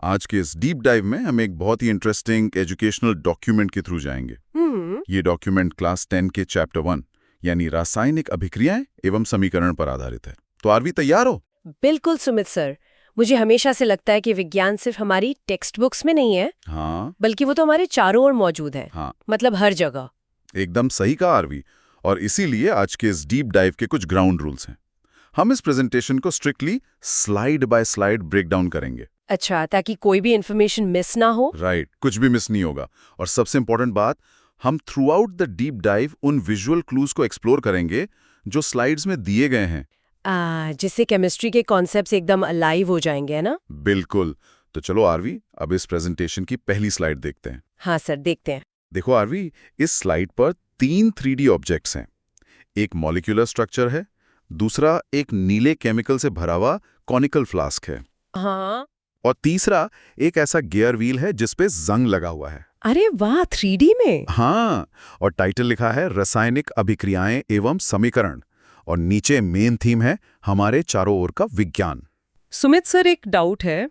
आज के इस डीप डाइव में हम एक बहुत ही इंटरेस्टिंग एजुकेशनल डॉक्यूमेंट के थ्रू जाएंगे। ये डॉक्यूमेंट क्लास 10 के चैप्टर 1 यानी रासायनिक अभिक्रियाएं एवं समीकरण पर आधारित है। तो आरवी तैयार हो? बिल्कुल सुमित सर। मुझे हमेशा से लगता है कि विज्ञान सिर्फ हमारी टेक्स्ट बुक्स में नहीं है, हाँ बल्कि वो तो हमारे चारों ओर मौजूद है। हाँ, मतलब हर जगह। एकदम सही कहा आरवी। और इसीलिए आज के इस डीप डाइव के कुछ ग्राउंड रूल्स हैं। हम इस प्रेजेंटेशन को strictly slide by slide break down करेंगे। अच्छा, ताकि कोई भी इन्फॉर्मेशन मिस ना हो। राइट, कुछ भी मिस नहीं होगा। और सबसे इंपॉर्टेंट बात, हम through out the deep dive उन विजुअल क्लूज को एक्सप्लोर करेंगे जो स्लाइड्स में दिए गए हैं। जिससे केमिस्ट्री के कॉन्सेप्ट्स एकदम अलाइव हो जाएंगे, है ना? बिल्कुल। तो चलो आरवी, अब इस प्रेजेंटेशन की पहली स्लाइड देखते हैं। हाँ सर, देखते हैं। देखो आरवी, इस स्लाइड पर 3 3D ऑब्जेक्ट्स हैं। एक मॉलिक्यूलर स्ट्रक्चर है, दूसरा एक नीले केमिकल से भरा हुआ कॉनिकल फ्लास्क है, हाँ। और तीसरा एक ऐसा गियर व्हील है जिसपे जंग लगा हुआ है। अरे वाह, 3D में। हाँ, और टाइटल लिखा है रासायनिक अभिक्रियाएं एवं समीकरण, और नीचे मेन थीम है हमारे चारों ओर का विज्ञान। सुमित सर, एक डाउट है।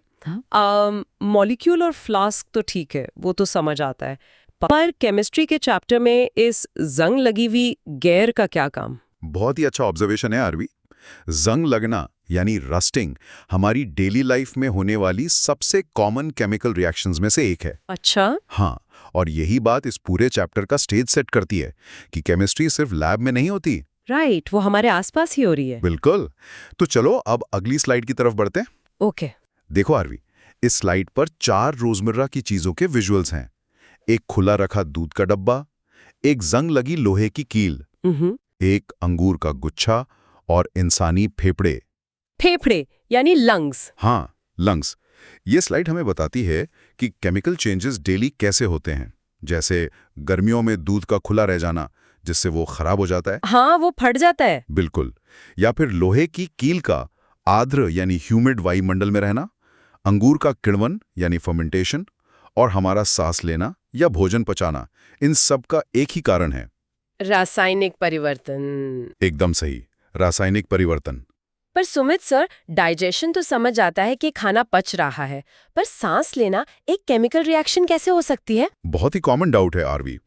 मॉलिक्यूल और फ्लास्क तो ठीक है, वो तो समझ आता है, पर केमिस्ट्री के चैप्टर में इस जंग लगी हुई गैर का क्या काम? बहुत ही अच्छा ऑब्जर्वेशन है आरवी। जंग लगना यानी रस्टिंग हमारी डेली लाइफ में होने वाली सबसे कॉमन केमिकल रिएक्शंस में से एक है। अच्छा। हाँ, और यही बात इस पूरे चैप्टर का स्टेज सेट करती है कि केमिस्ट्री सिर्फ लैब में नहीं होती। राइट, वो हमारे आसपास ही हो रही है। बिल्कुल। तो चलो अब अगली स्लाइड की तरफ बढ़ते हैं। ओके। देखो आरवी, इस स्लाइड पर 4 रोजमर्रा की चीजों के विजुअल्स हैं। एक खुला रखा दूध का डब्बा, एक जंग लगी लोहे की कील, एक अंगूर का गुच्छा और इंसानी फेफड़े। फेफड़े यानी लंग्स। हाँ, लंग्स। ये स्लाइड हमें बताती है कि केमिकल चेंजेस डेली कैसे होते हैं, जैसे गर्मियों में दूध का खुला रह जाना जिससे वो खराब हो जाता है। हाँ, वो फट जाता है। बिल्कुल। या फिर लोहे की कील का आर्द्र यानी ह्यूमिड वायुमंडल में रहना, अंगूर का किण्वन यानी फर्मेंटेशन, और हमारा सांस लेना या भोजन पचाना, इन सब का एक ही कारण है, रासायनिक परिवर्तन। एकदम सही, रासायनिक परिवर्तन। पर सुमित सर, डाइजेशन तो समझ आता है कि खाना पच रहा है, पर सांस लेना एक केमिकल रिएक्शन कैसे हो सकती है? बहुत ही कॉमन डाउट है आरवी।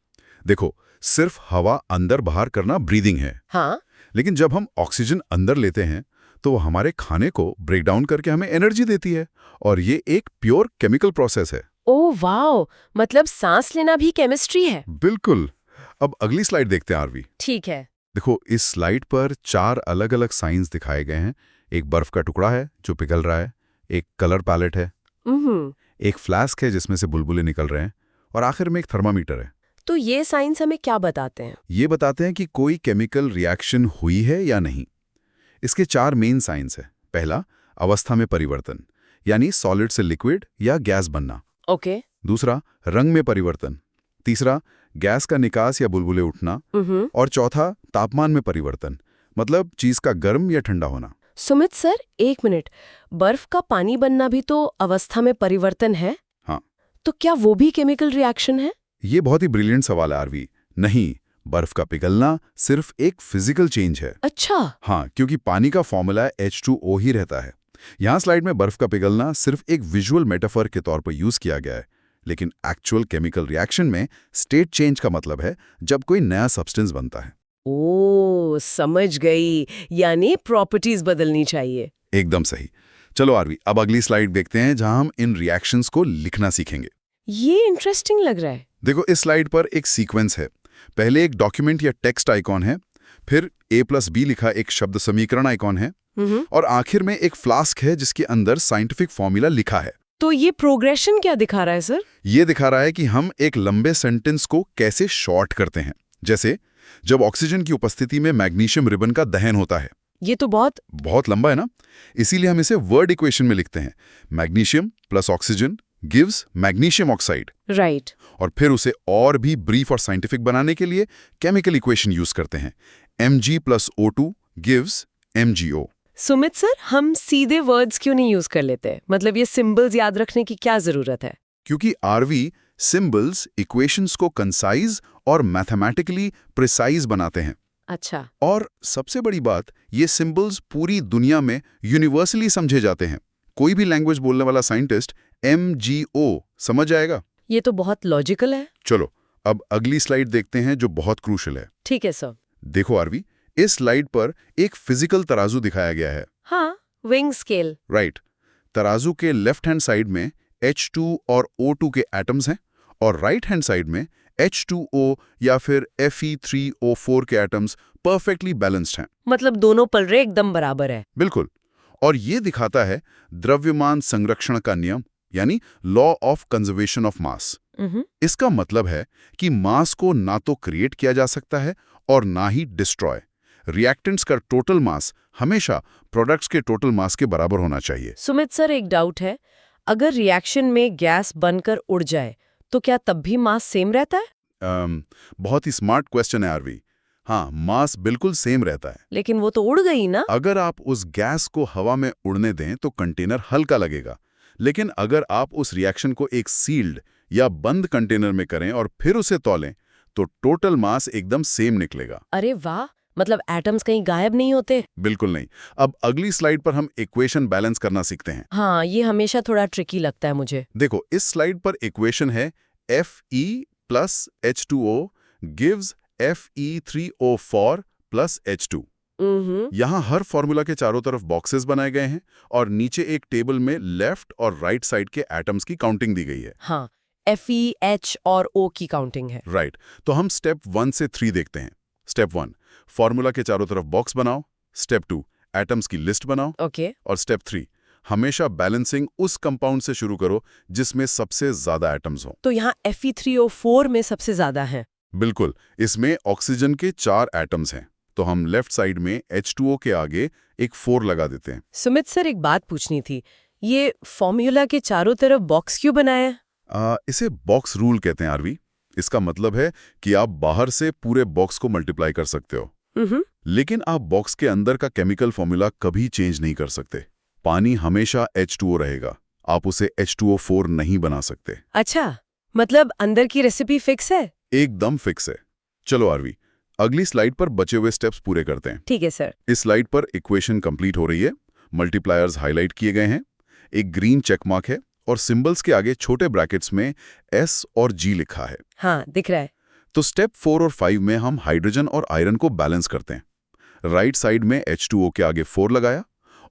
देखो, सिर्फ हवा अंदर बाहर करना ब्रीदिंग है। हाँ। लेकिन जब हम ऑक्सीजन अंदर लेते हैं तो वो हमारे खाने को ब्रेक डाउन करके हमें एनर्जी देती है, और ये एक प्योर केमिकल प्रोसेस है। ओह वाओ, मतलब सांस लेना भी केमिस्ट्री है। बिल्कुल। अब अगली स्लाइड देखते हैं आरवी। ठीक है। देखो, इस स्लाइड पर 4 अलग अलग साइंस दिखाए गए हैं। एक बर्फ का टुकड़ा है जो पिघल रहा है, एक कलर पैलेट है, एक फ्लास्क है जिसमें से बुलबुले निकल रहे हैं, और आखिर में एक थर्मामीटर है। तो ये साइंस हमें क्या बताते हैं? ये बताते हैं कि कोई केमिकल रिएक्शन हुई है या नहीं। इसके 4 मेन साइंस है। पहला, अवस्था में परिवर्तन, यानी सॉलिड से लिक्विड या गैस बनना। ओके। दूसरा, रंग में परिवर्तन। तीसरा, गैस का निकास या बुलबुले उठना। और चौथा, तापमान में परिवर्तन, मतलब चीज का गर्म या ठंडा होना। सुमित सर, एक मिनट, बर्फ का पानी बनना भी तो अवस्था में परिवर्तन है? हाँ। तो क्या वो भी केमिकल रिएक्शन है? ये बहुत ही ब्रिलियंट सवाल है आरवी। नहीं, बर्फ का पिघलना सिर्फ एक फिजिकल चेंज है। अच्छा। हाँ, क्योंकि पानी का फॉर्मूला H2O ही रहता है। यहाँ स्लाइड में बर्फ का पिघलना सिर्फ एक विजुअल मेटाफर के तौर पर यूज किया गया है, लेकिन एक्चुअल केमिकल रिएक्शन में स्टेट चेंज का मतलब है जब कोई नया सब्सटेंस बनता है। ओ, समझ गई, यानी प्रॉपर्टीज बदलनी चाहिए। एकदम सही। चलो आरवी, अब अगली स्लाइड देखते हैं जहां हम इन रिएक्शंस को लिखना सीखेंगे। ये इंटरेस्टिंग लग रहा है। देखो, इस स्लाइड पर एक सीक्वेंस है। पहले एक डॉक्यूमेंट या टेक्स्ट आइकॉन है, फिर A+B लिखा एक शब्द समीकरण आइकॉन है, और आखिर में एक फ्लास्क है जिसके अंदर साइंटिफिक फॉर्मूला लिखा है। तो ये प्रोग्रेशन क्या दिखा रहा है सर? ये दिखा रहा है कि हम एक लंबे सेंटेंस को कैसे शॉर्ट करते हैं। जैसे जब ऑक्सीजन की उपस्थिति में मैग्नीशियम रिबन का दहन होता है। ये तो बहुत लंबा है ना, इसीलिए हम इसे वर्ड इक्वेशन में लिखते हैं। Magnesium plus oxygen gives magnesium oxide. Right. और फिर उसे और भी ब्रीफ और साइंटिफिक बनाने के लिए केमिकल इक्वेशन यूज करते हैं। Mg+O2 gives MgO। Sumit sir, हम सीधे वर्ड्स क्यों नहीं यूज कर लेते? मतलब ये सिंबल्स याद रखने की क्या जरूरत है? क्योंकि आरवी, सिंबल्स इक्वेशंस को कंसाइज और मैथमेटिकली प्रिसाइज बनाते हैं। अच्छा। और सबसे बड़ी बात, ये सिंबल्स पूरी दुनिया में यूनिवर्सली समझे जाते हैं। कोई भी लैंग्वेज बोलने वाला साइंटिस्ट MgO समझ आएगा? ये तो बहुत लॉजिकल है। चलो अब अगली स्लाइड देखते हैं जो बहुत क्रूशल है। ठीक है सर। देखो आरवी, इस स्लाइड पर एक फिजिकल तराजू दिखाया गया है। हाँ, विंग स्केल। राइट। तराजू के लेफ्ट हैंड साइड में H2 और O2 के एटम्स हैं और राइट हैंड साइड में H2O या फिर Fe3O4 के एटम्स परफेक्टली बैलेंस्ड हैं। मतलब दोनों पलड़े एकदम बराबर है। बिल्कुल। और ये दिखाता है द्रव्यमान संरक्षण का नियम, यानी law of conservation of mass. इसका मतलब है कि मास को ना तो क्रिएट किया जा सकता है और ना ही डिस्ट्रॉय। रिएक्टेंट्स का टोटल मास हमेशा प्रोडक्ट्स के टोटल मास के बराबर होना चाहिए। सुमित सर, एक डाउट है, अगर रिएक्शन में गैस बनकर उड़ जाए तो क्या तब भी मास सेम रहता है? बहुत ही स्मार्ट क्वेश्चन है आरवी। हाँ, मास बिल्कुल सेम रहता है। लेकिन वो तो उड़ गई ना। अगर आप उस गैस को हवा में उड़ने दें तो कंटेनर हल्का लगेगा, लेकिन अगर आप उस रिएक्शन को एक सील्ड या बंद कंटेनर में करें और फिर उसे तौलें तो टोटल मास एकदम सेम निकलेगा। अरे वाह, मतलब एटम्स कहीं गायब नहीं होते? बिल्कुल नहीं। अब अगली स्लाइड पर हम इक्वेशन बैलेंस करना सीखते हैं। हाँ, ये हमेशा थोड़ा ट्रिकी लगता है मुझे। देखो, इस स्लाइड पर इक्वेशन है Fe plus H2O gives Fe3O4 plus H2। यहाँ हर फॉर्मूला के चारों तरफ बॉक्सेस बनाए गए हैं और नीचे एक टेबल में लेफ्ट और राइट साइड के एटम्स की काउंटिंग दी गई है। हाँ, Fe, H और O की काउंटिंग है। राइट। तो हम स्टेप 1 से 3 देखते हैं। स्टेप 1, फॉर्मूला के चारों तरफ बॉक्स बनाओ। स्टेप 2, एटम्स की लिस्ट बनाओ। ओके। और स्टेप 3, हमेशा बैलेंसिंग उस कंपाउंड से शुरू करो जिसमें सबसे ज्यादा एटम्स हो। तो यहाँ Fe3O4 में सबसे ज्यादा है। बिल्कुल। इसमें ऑक्सीजन के 4 एटम्स हैं, तो हम लेफ्ट साइड में H2O के आगे एक 4 लगा देते हैं। सुमित सर, एक बात पूछनी थी, ये फॉर्मूला के चारों तरफ बॉक्स क्यों बनाया? इसे बॉक्स रूल कहते हैं आरवी। इसका मतलब है कि आप बाहर से पूरे बॉक्स को मल्टीप्लाई कर सकते हो, लेकिन आप बॉक्स के अंदर का केमिकल फॉर्मूला कभी चेंज नहीं कर सकते। पानी हमेशा H2O रहेगा, आप उसे H2O4 नहीं बना सकते। अच्छा, मतलब अंदर की रेसिपी फिक्स है? एकदम फिक्स है। चलो आरवी, अगली स्लाइड पर बचे हुए स्टेप्स पूरे करते हैं। ठीक है सर। इस स्लाइड पर इक्वेशन कंप्लीट हो रही है, मल्टीप्लायर्स हाईलाइट किए गए हैं, एक ग्रीन चेक मार्क है और सिंबल्स के आगे छोटे ब्रैकेट्स में S और G लिखा है। हाँ, दिख रहा है। तो स्टेप 4 और 5 में हम हाइड्रोजन और आयरन को बैलेंस करते हैं। राइट साइड में H2O के आगे 4 लगाया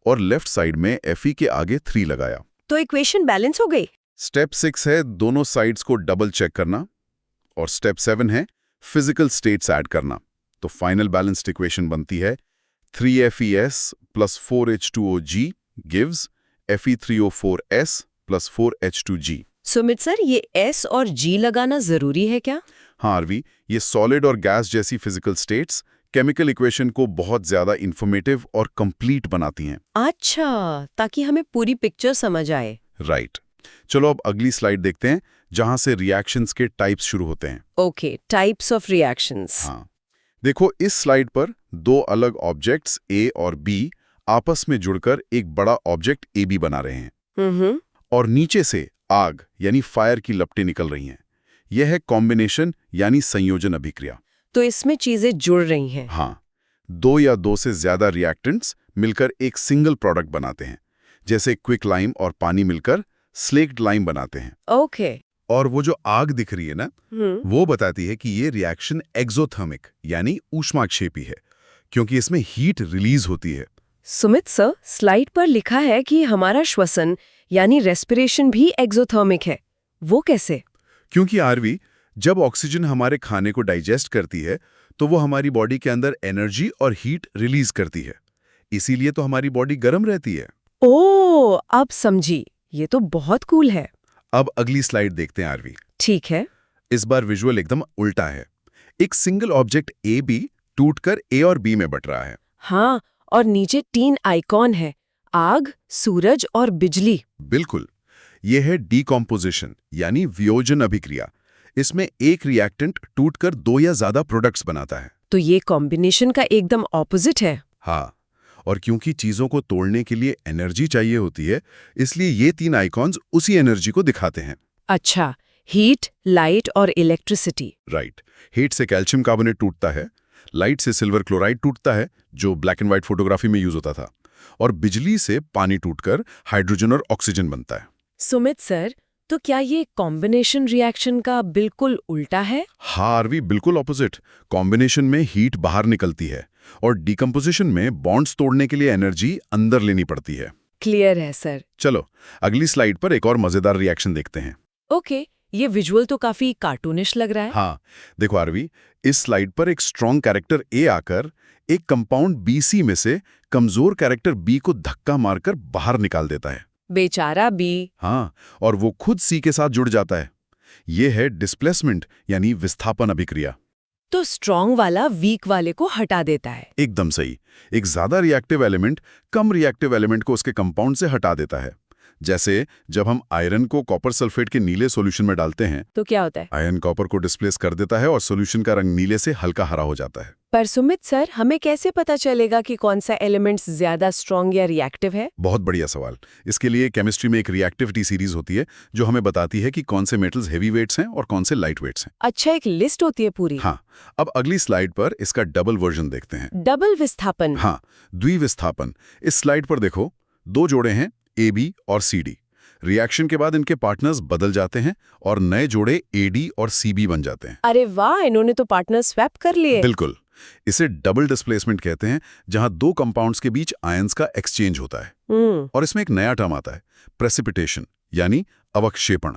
और लेफ्ट साइड में Fe के आगे 3 लगाया। तो इक्वेशन बैलेंस हो गई। स्टेप 6 है दोनों साइड्स को डबल चेक करना और स्टेप 7 है फिजिकल स्टेट्स ऐड करना। तो फाइनल बैलेंस्ड इक्वेशन बनती है 3FeS plus 4H2OG gives Fe3O4S plus 4H2G। Sumit sir, ये S और G लगाना जरूरी है क्या? हाँ आरवी, ये सॉलिड और गैस जैसी फिजिकल स्टेट्स केमिकल इक्वेशन को बहुत ज्यादा इंफॉर्मेटिव और कंप्लीट बनाती हैं। अच्छा, ताकि हमें पूरी पिक्चर समझ आए। राइट। चलो अब अगली स्लाइड देखते हैं जहां से रिएक्शंस के टाइप्स शुरू होते हैं। Okay, types of reactions. हाँ, देखो इस स्लाइड पर 2 अलग ऑब्जेक्ट्स A और B आपस में जुड़कर एक बड़ा ऑब्जेक्ट AB बना रहे हैं और नीचे से आग यानी फायर की लपटें निकल रही हैं। यह है कॉम्बिनेशन यानी संयोजन अभिक्रिया। तो इसमें चीजें जुड़ रही हैं। हाँ, 2 या 2 से ज्यादा रिएक्टेंट्स मिलकर एक सिंगल प्रोडक्ट बनाते हैं, जैसे क्विक लाइम और पानी मिलकर स्लेक्ड लाइम बनाते हैं। ओके। और वो जो आग दिख रही है ना, वो बताती है कि ये रिएक्शन एक्सोथर्मिक यानी ऊष्माक्षेपी है, क्योंकि इसमें हीट रिलीज होती है। सुमित सर, स्लाइड पर लिखा है कि हमारा श्वसन यानी रेस्पिरेशन भी एक्सोथर्मिक है। वो कैसे? क्योंकि आरवी, जब ऑक्सीजन हमारे खाने को डाइजेस्ट करती है तो वो हमारी बॉडी के अंदर एनर्जी और हीट रिलीज करती है, इसीलिए तो हमारी बॉडी गर्म रहती है। ओह, अब समझी। ये तो बहुत कूल है। अब अगली स्लाइड देखते हैं आरवी। ठीक है। इस बार विजुअल एकदम उल्टा है। एक सिंगल ऑब्जेक्ट AB टूटकर A और B में बट रहा है। हाँ, और नीचे 3 आइकॉन है, आग, सूरज और बिजली। बिल्कुल। यह है डीकॉम्पोजिशन यानी वियोजन अभिक्रिया। इसमें एक रिएक्टेंट टूटकर 2 या ज्यादा प्रोडक्ट्स बनाता है। तो ये कॉम्बिनेशन का एकदम ऑपोजिट है। हाँ, और क्योंकि चीजों को तोड़ने के लिए एनर्जी चाहिए होती है, इसलिए ये 3 आइकॉन्स उसी एनर्जी को दिखाते हैं। अच्छा, हीट, लाइट और इलेक्ट्रिसिटी। राइट। हीट से कैल्शियम कार्बोनेट टूटता है, लाइट से सिल्वर क्लोराइड टूटता है जो ब्लैक एंड व्हाइट फोटोग्राफी में यूज होता था, और बिजली से पानी टूटकर हाइड्रोजन और ऑक्सीजन बनता है। सुमित सर, तो क्या ये कॉम्बिनेशन रिएक्शन का बिल्कुल उल्टा है? हाँ आरवी, बिल्कुल ऑपोजिट। कॉम्बिनेशन में हीट बाहर निकलती है और डिकम्पोजिशन में बॉन्ड्स तोड़ने के लिए एनर्जी अंदर लेनी पड़ती है। क्लियर है सर। चलो अगली स्लाइड पर एक और मजेदार रिएक्शन देखते हैं। ओके, ये विजुअल तो काफी कार्टूनिश लग रहा है। हाँ देखो आरवी, इस स्लाइड पर एक स्ट्रॉन्ग कैरेक्टर ए आकर एक कंपाउंड BC में से कमजोर कैरेक्टर बी को धक्का मारकर बाहर निकाल देता है। बेचारा बी। हाँ, और वो खुद सी के साथ जुड़ जाता है। ये है डिस्प्लेसमेंट यानी विस्थापन अभिक्रिया। तो स्ट्रॉन्ग वाला वीक वाले को हटा देता है। एकदम सही। एक ज्यादा रिएक्टिव एलिमेंट कम रिएक्टिव एलिमेंट को उसके कंपाउंड से हटा देता है। जैसे जब हम आयरन को कॉपर सल्फेट के नीले सॉल्यूशन में डालते हैं तो क्या होता है? आयरन कॉपर को डिस्प्लेस कर देता है और सॉल्यूशन का रंग नीले से हल्का हरा हो जाता है। पर सुमित सर, हमें कैसे पता चलेगा कि कौन सा एलिमेंट्स ज्यादा स्ट्रॉन्ग या रिएक्टिव है? बहुत बढ़िया सवाल। इसके लिए केमिस्ट्री में एक रिएक्टिविटी सीरीज होती है जो हमें बताती है कि कौन से मेटल्स हेवी वेट्स हैं और कौन से लाइट वेट्स हैं। अच्छा, एक लिस्ट होती है पूरी? हाँ, अब अगली स्लाइड पर इसका डबल वर्जन देखते हैं। डबल विस्थापन? हाँ, द्विविस्थापन। इस स्लाइड पर देखो, दो जोड़े हैं AB और CD। रिएक्शन के बाद इनके पार्टनर्स बदल जाते हैं और नए जोड़े AD और CB बन जाते हैं। अरे वाह, इन्होंने तो पार्टनर स्वैप कर लिए। बिल्कुल। इसे डबल डिस्प्लेसमेंट कहते हैं, जहां दो कंपाउंड्स के बीच आयंस का एक्सचेंज होता है। और इसमें एक नया टर्म आता है, प्रेसिपिटेशन यानी अवक्षेपण।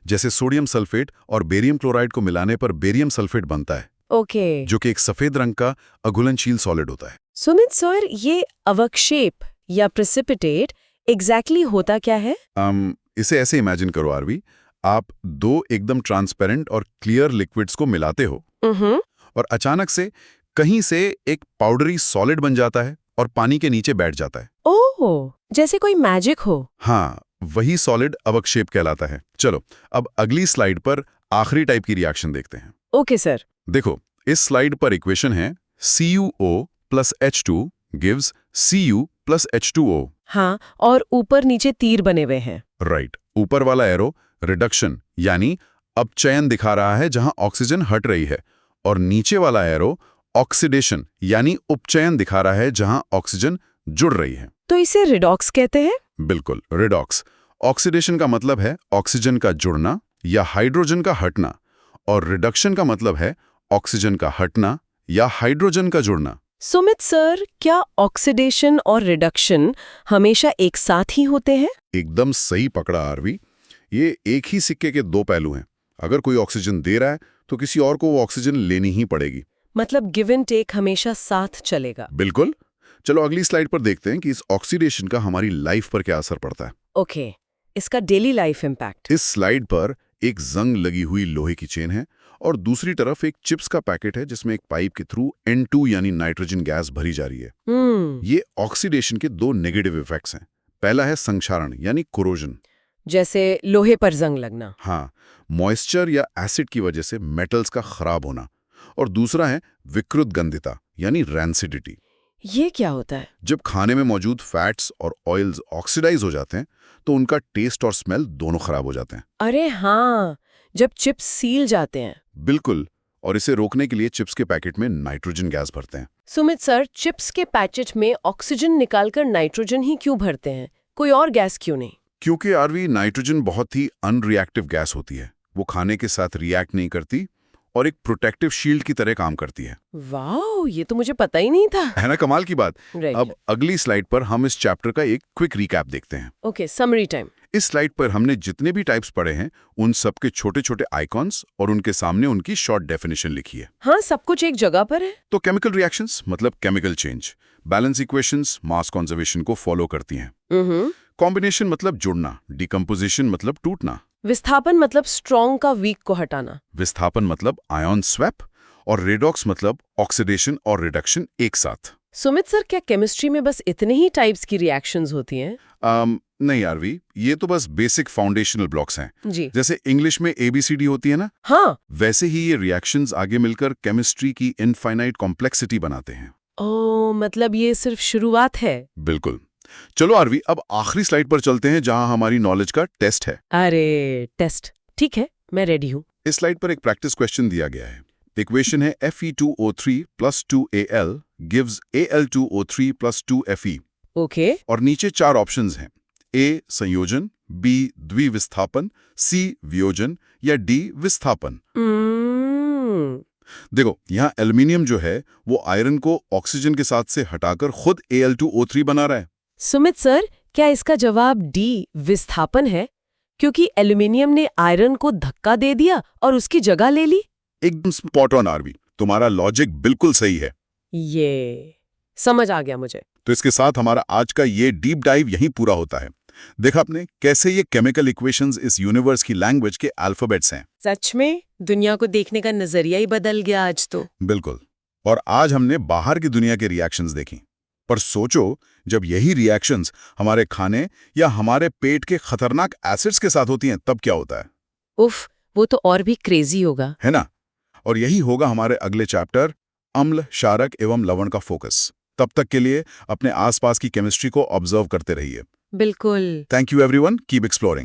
जैसे सोडियम सल्फेट और बेरियम क्लोराइड को मिलाने पर बेरियम सल्फेट बनता है। ओके। जो कि एक सफेद रंग का अघुलनशील सॉलिड होता है। सुमित सर, ये अवक्षेप या प्रेसिपिटेट एग्जैक्टली होता क्या है? इसे ऐसे इमेजिन करो आरवी, आप दो एकदम ट्रांसपेरेंट और क्लियर लिक्विड्स को मिलाते हो और अचानक से कहीं से एक पाउडरी सॉलिड बन जाता है और पानी के नीचे बैठ जाता है। ओह, जैसे कोई मैजिक हो। हाँ, वही सॉलिड अवक्षेप कहलाता है। चलो अब अगली स्लाइड पर आखिरी टाइप की रिएक्शन देखते हैं। Okay sir. देखो, इस स्लाइड पर इक्वेशन है CuO plus H2 gives Cu plus H2O। हाँ, और ऊपर नीचे तीर बने हुए हैं। राइट। ऊपर वाला एरो रिडक्शन यानी अपचयन दिखा रहा है जहां ऑक्सीजन हट रही है, और नीचे वाला एरो ऑक्सीडेशन यानी उपचयन दिखा रहा है जहां ऑक्सीजन जुड़ रही है। तो इसे रिडॉक्स कहते हैं? बिल्कुल, रिडॉक्स। ऑक्सीडेशन का मतलब है ऑक्सीजन का जुड़ना या हाइड्रोजन का हटना, और रिडक्शन का मतलब है ऑक्सीजन का हटना या हाइड्रोजन का जुड़ना। सुमित सर, क्या ऑक्सीडेशन और रिडक्शन हमेशा एक साथ ही होते हैं? एकदम सही पकड़ा आरवी। ये एक ही सिक्के के दो पहलू हैं। अगर कोई ऑक्सीजन दे रहा है तो किसी और को वो ऑक्सीजन लेनी ही पड़ेगी। मतलब गिव एंड टेक हमेशा साथ चलेगा। बिल्कुल। चलो अगली स्लाइड पर देखते हैं कि इस ऑक्सीडेशन का हमारी लाइफ पर क्या असर पड़ता है। ओके, इसका डेली लाइफ इम्पैक्ट। इस स्लाइड पर एक जंग लगी हुई लोहे की चेन है और दूसरी तरफ एक चिप्स का पैकेट है जिसमें एक पाइप के थ्रू N2 यानी नाइट्रोजन गैस भरी जा रही है। ये ऑक्सीडेशन के दो नेगेटिव इफेक्ट्स हैं। पहला है संक्षारण यानी कोरोजन, जैसे लोहे पर जंग लगना। हाँ, मॉइस्चर या एसिड की वजह से मेटल्स का खराब होना। और दूसरा है विकृत गंधिता यानी रैंसिडिटी। ये क्या होता है? जब खाने में मौजूद फैट्स और ऑयल्स ऑक्सीडाइज हो जाते हैं तो उनका टेस्ट और स्मेल दोनों खराब हो जाते हैं। अरे हाँ, जब चिप्स सील जाते हैं। बिल्कुल, और इसे रोकने के लिए चिप्स के पैकेट में नाइट्रोजन गैस भरते हैं। सुमित सर, चिप्स के पैकेट में ऑक्सीजन निकालकर नाइट्रोजन ही क्यों भरते हैं? कोई और गैस क्यों नहीं? क्योंकि आरवी, नाइट्रोजन बहुत ही अनरिएक्टिव गैस होती है। वो खाने के साथ रिएक्ट नहीं करती और एक प्रोटेक्टिव शील्ड की तरह काम करती है। वाह, ये तो मुझे पता ही नहीं था। है ना कमाल की बात। Right. अब अगली स्लाइड पर हम इस चैप्टर का एक क्विक रिकैप देखते हैं। Okay, summary time. इस स्लाइड पर हमने जितने भी टाइप्स पढ़े हैं उन सबके छोटे छोटे आइकॉन्स और उनके सामने उनकी शॉर्ट डेफिनेशन लिखी है। हाँ, सब कुछ एक जगह पर है। तो केमिकल रिएक्शंस मतलब chemical change, balance equations mass conservation को फॉलो करती हैं। कॉम्बिनेशन मतलब जुड़ना, डिकम्पोजिशन मतलब टूटना, विस्थापन मतलब स्ट्रॉन्ग का वीक को हटाना, विस्थापन मतलब आयन स्वैप, और रेडॉक्स मतलब ऑक्सीडेशन और रिडक्शन एक साथ। सुमित सर, क्या केमिस्ट्री में बस इतने ही टाइप्स की रिएक्शंस होती हैं? नहीं आरवी, ये तो बस बेसिक फाउंडेशनल ब्लॉक्स हैं। जी। जैसे इंग्लिश में ABCD होती है ना, हाँ। वैसे ही ये रिएक्शंस आगे मिलकर केमिस्ट्री की इनफाइनाइट कॉम्प्लेक्सिटी बनाते हैं। ओह, मतलब ये सिर्फ शुरुआत है। बिल्कुल। चलो आरवी, अब आखिरी स्लाइड पर चलते हैं जहां हमारी नॉलेज का टेस्ट है। अरे टेस्ट, ठीक है, मैं रेडी हूँ। इस स्लाइड पर एक प्रैक्टिस क्वेश्चन दिया गया है। इक्वेशन है Fe2O3 plus 2Al gives Al2O3 plus 2Fe। Okay. और नीचे चार ऑप्शंस हैं। A संयोजन, बी द्विविस्थापन, सी वियोजन या डी विस्थापन। देखो, यहाँ एल्युमिनियम जो है वो आयरन को ऑक्सीजन के साथ से हटाकर खुद Al2O3 बना रहा है। सुमित सर, क्या इसका जवाब डी विस्थापन है? क्योंकि एल्युमिनियम ने आयरन को धक्का दे दिया और उसकी जगह ले ली। एकदम स्पॉट ऑन आरवी, तुम्हारा लॉजिक बिल्कुल सही है। ये समझ आ गया मुझे। तो इसके साथ हमारा आज का ये डीप डाइव यहीं पूरा होता है। देखा आपने कैसे ये केमिकल इक्वेशंस इस यूनिवर्स की लैंग्वेज के अल्फाबेट्स हैं। सच में दुनिया को देखने का नजरिया ही बदल गया आज तो। बिल्कुल। और आज हमने बाहर की दुनिया के रिएक्शंस देखी। पर सोचो, जब यही रिएक्शंस हमारे खाने या हमारे पेट के खतरनाक एसिड्स के साथ होती हैं तब क्या होता है? उफ, वो तो और भी क्रेजी होगा, है ना? और यही होगा हमारे अगले चैप्टर अम्ल, क्षारक एवं लवण का फोकस। तब तक के लिए अपने आसपास की केमिस्ट्री को ऑब्जर्व करते रहिए। बिल्कुल। Thank you everyone, keep exploring.